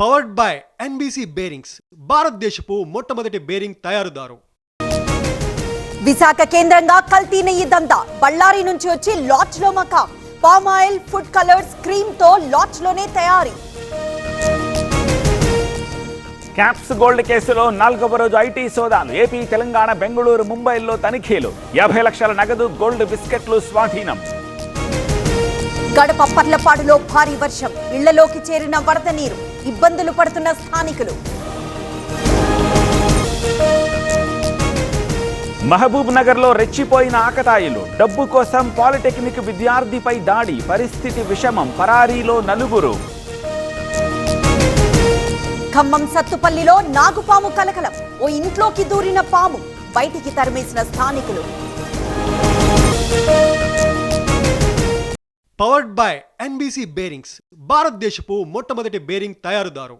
Powered by NBC bearings, భారతదేశపు మొట్టమొదటి bearing తయారుదారు. Visakha కేంద్రంగా కల్తీ నెయ్యి దందా. బళ్ళారి నుంచి వచ్చి లాడ్జ్ లో మకాం. Palm oil, food colours, cream తో లాడ్జ్ లోనే తయారీ. క్యాప్స్ గోల్డ్ కేసులో 4వ రోజు ఐటీ సోదాలు. ఏపీ, తెలంగాణ, బెంగళూరు, ముంబైల్లో తనిఖీలు. 50 లక్షల నగదు, గోల్డ్ బిస్కెట్లు స్వాధీనం. గడప పర్లపాడులో భారీ వర్షం. ఇళ్లలోకి చేరిన వరద నీరు. ఇబ్బందులు పడుతున్న స్థానికులు. మహబూబ్ నగర్ లో రెచ్చిపోయిన ఆకతాయిలు. డబ్బు కోసం పాలిటెక్నిక్ విద్యార్థిపై దాడి. పరిస్థితి విషమం. పరారీలో 4. ఖమ్మం సత్తుపల్లిలో నాగుపాము కలకలం. ఓ ఇంట్లోకి దూరిన పాము. బయటికి తరిమేసిన స్థానికులు. పవర్డ్ బై ఎన్బీసీ బేరింగ్స్, భారతదేశపు మొట్టమొదటి బేరింగ్ తయారుదారు.